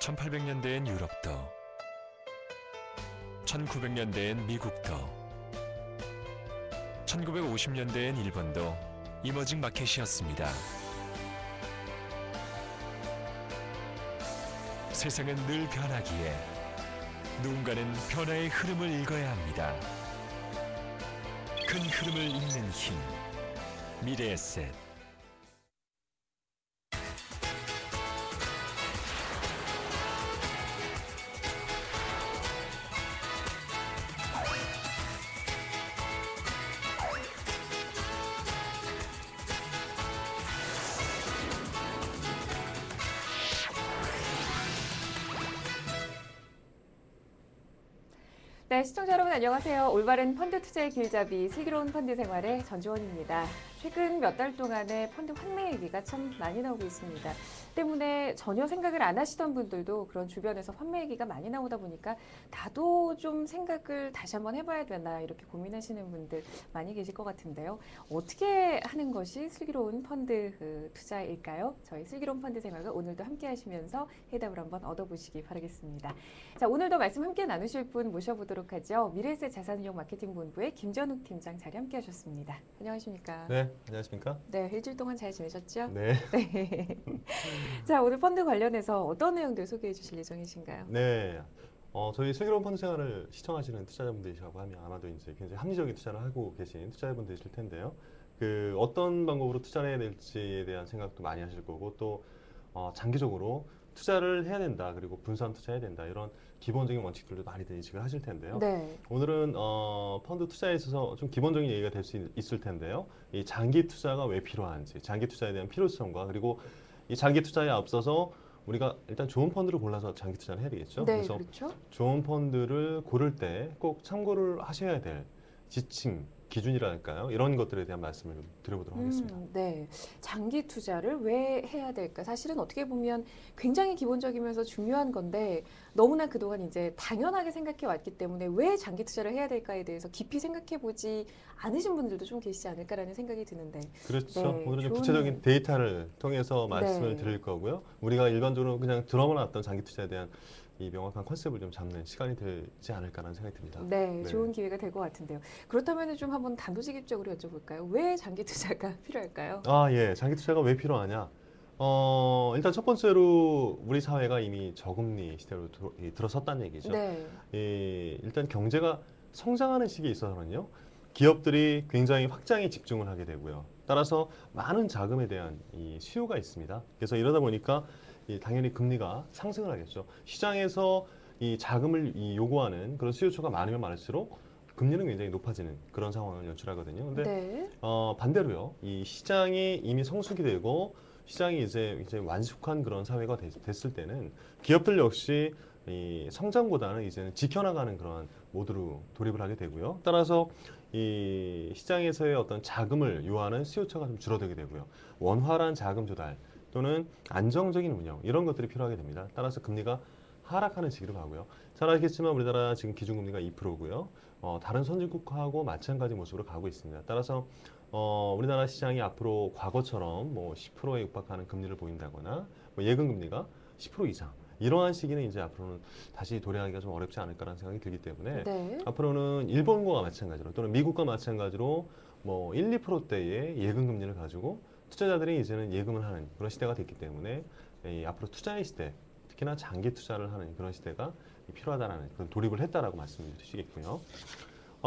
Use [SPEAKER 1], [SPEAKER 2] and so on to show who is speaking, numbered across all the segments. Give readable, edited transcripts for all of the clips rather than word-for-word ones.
[SPEAKER 1] 1800년대엔 유럽도, 1900년대엔 미국도, 1950년대엔 일본도 이머징 마켓이었습니다. 세상은 늘 변하기에 누군가는 변화의 흐름을 읽어야 합니다. 큰 흐름을 읽는 힘, 미래에셋.
[SPEAKER 2] 네, 시청자 여러분 안녕하세요. 올바른 펀드 투자의 길잡이 슬기로운 펀드 생활의 전주원입니다. 최근 몇 달 동안에 펀드 환매 얘기가 참 많이 나오고 있습니다. 때문에 전혀 생각을 안 하시던 분들도 그런 주변에서 환매 얘기가 많이 나오다 보니까 나도 좀 생각을 다시 한번 해봐야 되나 이렇게 고민하시는 분들 많이 계실 것 같은데요. 어떻게 하는 것이 슬기로운 펀드 투자일까요? 저희 슬기로운 펀드 생활과 오늘도 함께 하시면서 해답을 한번 얻어보시기 바라겠습니다. 자, 오늘도 말씀 함께 나누실 분 모셔보도록 하죠. 미래에셋 자산운용 마케팅본부의 김전욱 팀장 자리 함께 하셨습니다. 안녕하십니까?
[SPEAKER 3] 네, 안녕하십니까?
[SPEAKER 2] 네, 일주일 동안 잘 지내셨죠?
[SPEAKER 3] 네.
[SPEAKER 2] 네. 자, 오늘 펀드 관련해서 어떤 내용들 소개해 주실 예정이신가요?
[SPEAKER 3] 네. 저희 슬기로운 펀드 생활을 시청하시는 투자자분들이시라고 하면 아마도 이제 굉장히 합리적인 투자를 하고 계신 투자자분들이실 텐데요. 어떤 방법으로 투자를 해야 될지에 대한 생각도 많이 하실 거고 또 장기적으로 투자를 해야 된다. 그리고 분산 투자해야 된다. 이런 기본적인 원칙들도 많이들 인식을 하실 텐데요.
[SPEAKER 2] 네.
[SPEAKER 3] 오늘은 펀드 투자에 있어서 좀 기본적인 얘기가 될 수 있을 텐데요. 이 장기 투자가 왜 필요한지, 장기 투자에 대한 필요성과 그리고 이 장기 투자에 앞서서 우리가 일단 좋은 펀드를 골라서 장기 투자를 해야 되겠죠.
[SPEAKER 2] 네,
[SPEAKER 3] 그래서
[SPEAKER 2] 그렇죠.
[SPEAKER 3] 좋은 펀드를 고를 때 꼭 참고를 하셔야 될 지침, 기준이랄까요? 이런 것들에 대한 말씀을 드려보도록 하겠습니다.
[SPEAKER 2] 네. 장기 투자를 왜 해야 될까? 사실은 어떻게 보면 굉장히 기본적이면서 중요한 건데 너무나 그동안 이제 당연하게 생각해 왔기 때문에 왜 장기 투자를 해야 될까에 대해서 깊이 생각해 보지 않으신 분들도 좀 계시지 않을까라는 생각이 드는데.
[SPEAKER 3] 그렇죠.
[SPEAKER 2] 네,
[SPEAKER 3] 오늘은 좀
[SPEAKER 2] 좋은-
[SPEAKER 3] 구체적인 데이터를 통해서 말씀을
[SPEAKER 2] 네.
[SPEAKER 3] 드릴 거고요. 우리가 일반적으로 그냥 들어만 왔던 장기 투자에 대한 이 명확한 컨셉을 좀 잡는 시간이 되지 않을까라는 생각이 듭니다.
[SPEAKER 2] 네, 좋은 기회가 될 것 같은데요. 그렇다면 좀 한번 단도직입적으로 여쭤볼까요? 왜 장기 투자가 필요할까요?
[SPEAKER 3] 예. 장기 투자가 왜 필요하냐? 일단 첫 번째로 우리 사회가 이미 저금리 시대로 들어섰다는 얘기죠.
[SPEAKER 2] 네.
[SPEAKER 3] 일단 경제가 성장하는 시기에 있어서는요. 기업들이 굉장히 확장에 집중을 하게 되고요. 따라서 많은 자금에 대한 이 수요가 있습니다. 그래서 이러다 보니까 당연히 금리가 상승을 하겠죠. 시장에서 이 자금을 요구하는 그런 수요처가 많으면 많을수록 금리는 굉장히 높아지는 그런 상황을 연출하거든요. 근데
[SPEAKER 2] 네.
[SPEAKER 3] 반대로요. 이 시장이 이미 성숙이 되고 시장이 이제 완숙한 그런 사회가 됐을 때는 기업들 역시 이 성장보다는 이제는 지켜나가는 그런 모드로 돌입을 하게 되고요. 따라서 이 시장에서의 어떤 자금을 요하는 수요처가 좀 줄어들게 되고요. 원활한 자금 조달 또는 안정적인 운영 이런 것들이 필요하게 됩니다. 따라서 금리가 하락하는 시기로 가고요. 잘 알겠지만 우리나라 지금 기준금리가 2%고요. 다른 선진국하고 마찬가지 모습으로 가고 있습니다. 따라서 우리나라 시장이 앞으로 과거처럼 뭐 10%에 육박하는 금리를 보인다거나 뭐 예금금리가 10% 이상 이러한 시기는 이제 앞으로는 다시 도래하기가 좀 어렵지 않을까라는 생각이 들기 때문에
[SPEAKER 2] 네.
[SPEAKER 3] 앞으로는 일본과 마찬가지로 또는 미국과 마찬가지로 뭐 1, 2%대의 예금금리를 가지고 투자자들이 이제는 예금을 하는 그런 시대가 됐기 때문에 앞으로 투자의 시대, 특히나 장기 투자를 하는 그런 시대가 필요하다는 그런 돌입을 했다라고 말씀을 드리시겠고요.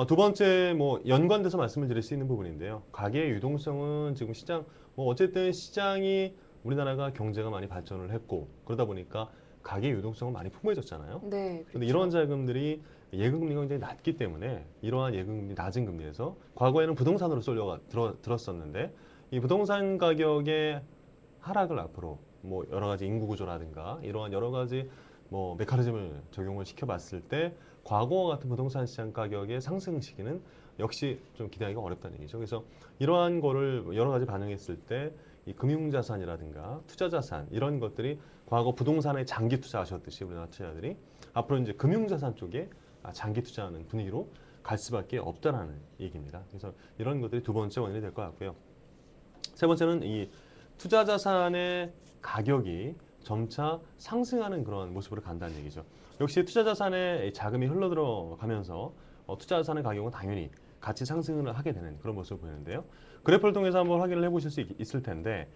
[SPEAKER 3] 두 번째 뭐 연관돼서 말씀을 드릴 수 있는 부분인데요. 가계의 유동성은 지금 시장 어쨌든 시장이 우리나라가 경제가 많이 발전을 했고 그러다 보니까 가계 유동성은 많이 풍부해졌잖아요.
[SPEAKER 2] 네.
[SPEAKER 3] 그런데
[SPEAKER 2] 그렇죠.
[SPEAKER 3] 이런 자금들이 예금금리가 굉장히 낮기 때문에 이러한 예금금리 낮은 금리에서 과거에는 부동산으로 들었었는데 이 부동산 가격의 하락을 앞으로 뭐 여러 가지 인구 구조라든가 이러한 여러 가지 뭐 메커니즘을 적용을 시켜봤을 때 과거와 같은 부동산 시장 가격의 상승 시기는 역시 좀 기대하기가 어렵다는 얘기죠. 그래서 이러한 거를 여러 가지 반영했을 때 이 금융자산이라든가 투자자산 이런 것들이 과거 부동산에 장기 투자하셨듯이 우리나라 투자자들이 앞으로 이제 금융자산 쪽에 장기 투자하는 분위기로 갈 수밖에 없다라는 얘기입니다. 그래서 이런 것들이 두 번째 원인이 될 것 같고요. 세 번째는 이 투자자산의 가격이 점차 상승하는 그런 모습으로 간다는 얘기죠. 역시 투자 자산에 자금이 흘러들어가면서 투자 자산의 가격은 당연히 같이 상승을 하게 되는 그런 모습을 보이는데요. 그래프를 통해서 한번 확인을 해보실 수 있을 텐데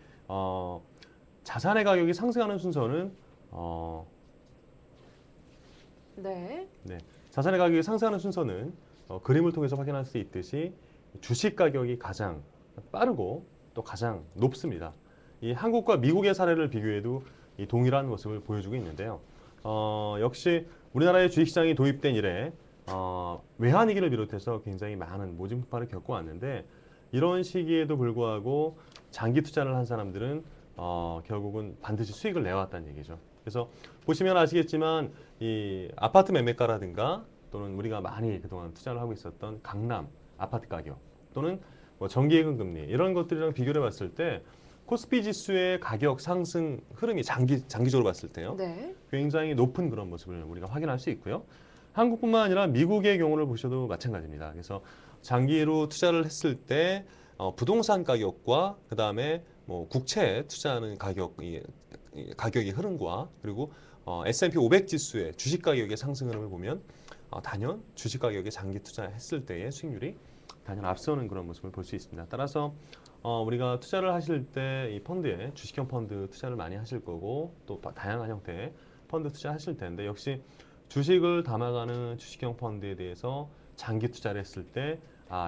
[SPEAKER 3] 자산의 가격이 상승하는 순서는
[SPEAKER 2] 네.
[SPEAKER 3] 자산의 가격이 상승하는 순서는 그림을 통해서 확인할 수 있듯이 주식 가격이 가장 빠르고 또 가장 높습니다. 이 한국과 미국의 사례를 비교해도 이 동일한 모습을 보여주고 있는데요. 역시 우리나라의 주식시장이 도입된 이래 외환위기를 비롯해서 굉장히 많은 모진 폭발을 겪어왔는데 이런 시기에도 불구하고 장기 투자를 한 사람들은 결국은 반드시 수익을 내왔다는 얘기죠. 그래서 보시면 아시겠지만 이 아파트 매매가라든가 또는 우리가 많이 그동안 투자를 하고 있었던 강남 아파트 가격 또는 뭐 정기예금 금리 이런 것들이랑 비교를 해봤을 때 코스피 지수의 가격 상승 흐름이 장기적으로 봤을 때요.
[SPEAKER 2] 네.
[SPEAKER 3] 굉장히 높은 그런 모습을 우리가 확인할 수 있고요. 한국뿐만 아니라 미국의 경우를 보셔도 마찬가지입니다. 그래서 장기로 투자를 했을 때 부동산 가격과 그 다음에 뭐 국채 투자하는 가격의 흐름과 그리고 S&P 500 지수의 주식 가격의 상승 흐름을 보면 단연 주식 가격에 장기 투자했을 때의 수익률이 단연 앞서는 그런 모습을 볼 수 있습니다. 따라서 우리가 투자를 하실 때 이 펀드에 주식형 펀드 투자를 많이 하실 거고 또 다양한 형태의 펀드 투자하실 텐데 역시 주식을 담아가는 주식형 펀드에 대해서 장기 투자를 했을 때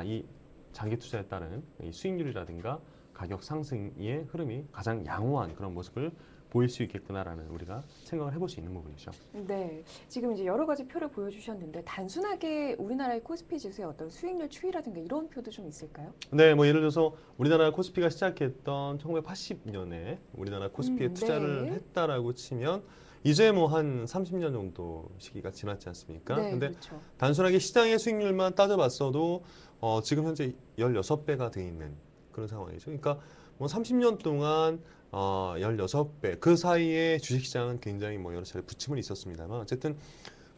[SPEAKER 3] 이 장기 투자에 따른 이 수익률이라든가 가격 상승의 흐름이 가장 양호한 그런 모습을 보일 수 있겠구나라는 우리가 생각을 해볼 수 있는 부분이죠.
[SPEAKER 2] 네, 지금 이제 여러 가지 표를 보여주셨는데 단순하게 우리나라의 코스피 지수의 어떤 수익률 추이라든가 이런 표도 좀 있을까요?
[SPEAKER 3] 네, 뭐 예를 들어서 우리나라 코스피가 시작했던 1980년에 우리나라 코스피에 투자를
[SPEAKER 2] 네.
[SPEAKER 3] 했다라고 치면 이제 뭐 한 30년 정도 시기가 지났지 않습니까?
[SPEAKER 2] 네,
[SPEAKER 3] 근데
[SPEAKER 2] 그렇죠.
[SPEAKER 3] 단순하게 시장의 수익률만 따져봤어도 지금 현재 16배가 돼 있는 그런 상황이죠. 그러니까 뭐 30년 동안 16배 그 사이에 주식시장은 굉장히 뭐 여러 차례 부침은 있었습니다만 어쨌든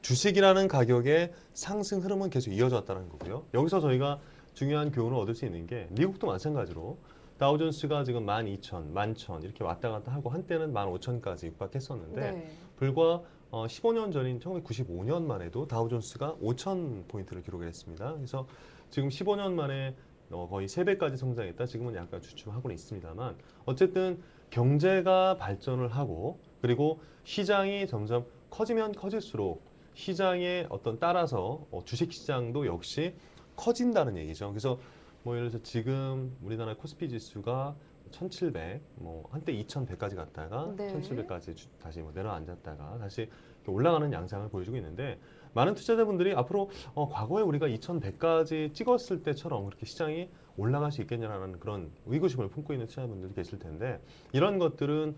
[SPEAKER 3] 주식이라는 가격의 상승 흐름은 계속 이어져 왔다는 거고요. 여기서 저희가 중요한 교훈을 얻을 수 있는 게 미국도 마찬가지로 다우존스가 지금 12,000, 11,000 이렇게 왔다 갔다 하고 한때는 15,000까지 육박했었는데
[SPEAKER 2] 네.
[SPEAKER 3] 불과 15년 전인 1995년만 해도 다우존스가 5,000포인트를 기록했습니다. 그래서 지금 15년 만에 거의 3배까지 성장했다. 지금은 약간 주춤하고는 있습니다만 어쨌든 경제가 발전을 하고 그리고 시장이 점점 커지면 커질수록 시장에 어떤 따라서 주식시장도 역시 커진다는 얘기죠. 그래서 뭐 예를 들어서 지금 우리나라 코스피 지수가 1,700, 뭐 한때 2,100까지 갔다가
[SPEAKER 2] 네.
[SPEAKER 3] 1,700까지 다시 뭐 내려앉았다가 다시 이렇게 올라가는 양상을 보여주고 있는데 많은 투자자분들이 앞으로 과거에 우리가 2,100까지 찍었을 때처럼 그렇게 시장이 올라갈 수 있겠냐라는 그런 의구심을 품고 있는 투자자분들이 계실 텐데 이런 것들은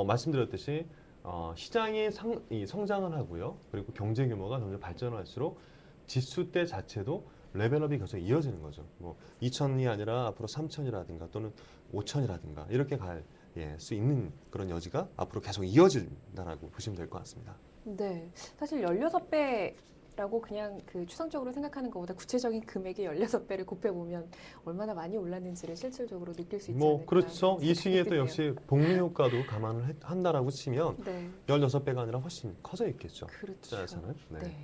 [SPEAKER 3] 말씀드렸듯이 시장이 성장을 하고요. 그리고 경제 규모가 점점 발전할수록 지수대 자체도 레벨업이 계속 이어지는 거죠. 뭐 2,000이 아니라 앞으로 3,000이라든가 또는 5,000이라든가 이렇게 갈 수 있는 그런 여지가 앞으로 계속 이어진다라고 보시면 될 것 같습니다.
[SPEAKER 2] 네, 사실 16배라고 그냥 그 추상적으로 생각하는 것보다 구체적인 금액의 16배를 곱해보면 얼마나 많이 올랐는지를 실질적으로 느낄 수 있지
[SPEAKER 3] 뭐
[SPEAKER 2] 않을까.
[SPEAKER 3] 그렇죠. 이 시기에 또
[SPEAKER 2] 드네요.
[SPEAKER 3] 역시 복리 효과도 감안을 한다라고 치면
[SPEAKER 2] 네,
[SPEAKER 3] 16배가 아니라 훨씬 커져 있겠죠.
[SPEAKER 2] 그렇죠.
[SPEAKER 3] 투자자산은. 네.
[SPEAKER 2] 네.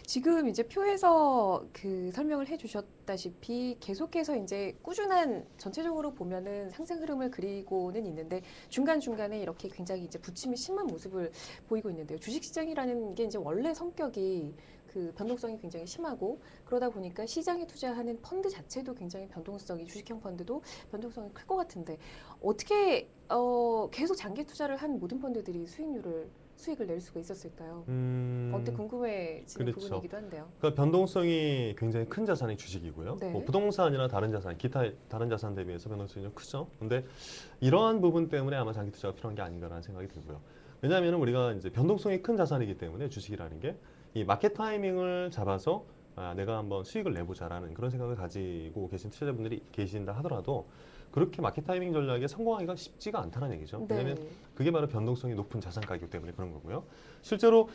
[SPEAKER 2] 지금 이제 표에서 그 설명을 해주셨다시피 계속해서 이제 꾸준한 전체적으로 보면은 상승 흐름을 그리고는 있는데 중간중간에 이렇게 굉장히 이제 부침이 심한 모습을 보이고 있는데요. 주식시장이라는 게 이제 원래 성격이 그 변동성이 굉장히 심하고 그러다 보니까 시장에 투자하는 펀드 자체도 굉장히 변동성이 주식형 펀드도 변동성이 클 것 같은데 어떻게 계속 장기 투자를 한 모든 펀드들이 수익을 낼 수가 있었을까요? 어때 궁금해지는
[SPEAKER 3] 그렇죠.
[SPEAKER 2] 부분이기도 한데요.
[SPEAKER 3] 그러니까 변동성이 굉장히 큰 자산이 주식이고요.
[SPEAKER 2] 네.
[SPEAKER 3] 뭐 부동산이나 다른 자산, 기타 다른 자산 대비해서 변동성이 좀 크죠. 근데 이러한 부분 때문에 아마 장기 투자가 필요한 게 아닌가라는 생각이 들고요. 왜냐하면 우리가 이제 변동성이 큰 자산이기 때문에 주식이라는 게 이 마켓 타이밍을 잡아서 내가 한번 수익을 내보자라는 그런 생각을 가지고 계신 투자자분들이 계신다 하더라도 그렇게 마켓 타이밍 전략에 성공하기가 쉽지가 않다는 얘기죠. 왜냐하면
[SPEAKER 2] 네.
[SPEAKER 3] 그게 바로 변동성이 높은 자산 가격 때문에 그런 거고요. 실제로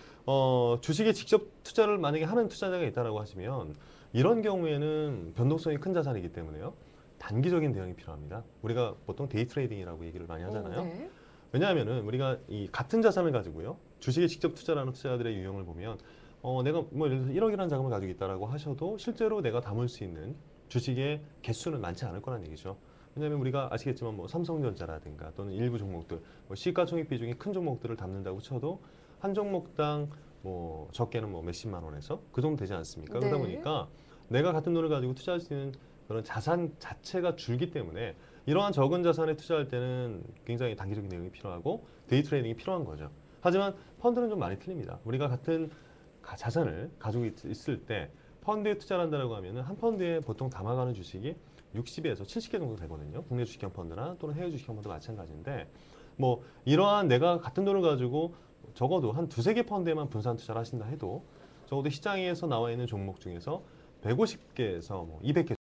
[SPEAKER 3] 주식에 직접 투자를 만약에 하는 투자자가 있다라고 하시면 이런 경우에는 변동성이 큰 자산이기 때문에요. 단기적인 대응이 필요합니다. 우리가 보통 데이 트레이딩이라고 얘기를 많이 하잖아요.
[SPEAKER 2] 네.
[SPEAKER 3] 왜냐하면은 우리가 이 같은 자산을 가지고요. 주식에 직접 투자하는 투자자들의 유형을 보면 내가 뭐 예를 들어서 1억이라는 자금을 가지고 있다라고 하셔도 실제로 내가 담을 수 있는 주식의 개수는 많지 않을 거란 얘기죠. 왜냐하면 우리가 아시겠지만 뭐 삼성전자라든가 또는 일부 종목들 뭐 시가총액 비중이 큰 종목들을 담는다고 쳐도 한 종목당 뭐 적게는 뭐 몇십만 원에서 그 정도 되지 않습니까? 그러다
[SPEAKER 2] 네.
[SPEAKER 3] 보니까 내가 같은 돈을 가지고 투자할 수 있는 그런 자산 자체가 줄기 때문에 이러한 적은 자산에 투자할 때는 굉장히 단기적인 내용이 필요하고 데이 트레이딩이 필요한 거죠. 하지만 펀드는 좀 많이 틀립니다. 우리가 같은 자산을 가지고 있을 때 펀드에 투자를 한다고 하면은 한 펀드에 보통 담아가는 주식이 60에서 70개 정도 되거든요. 국내 주식형 펀드나 또는 해외 주식형 펀드 마찬가지인데 뭐 이러한 내가 같은 돈을 가지고 적어도 한 두세 개 펀드에만 분산 투자를 하신다 해도 적어도 시장에서 나와 있는 종목 중에서 150개에서 뭐 200개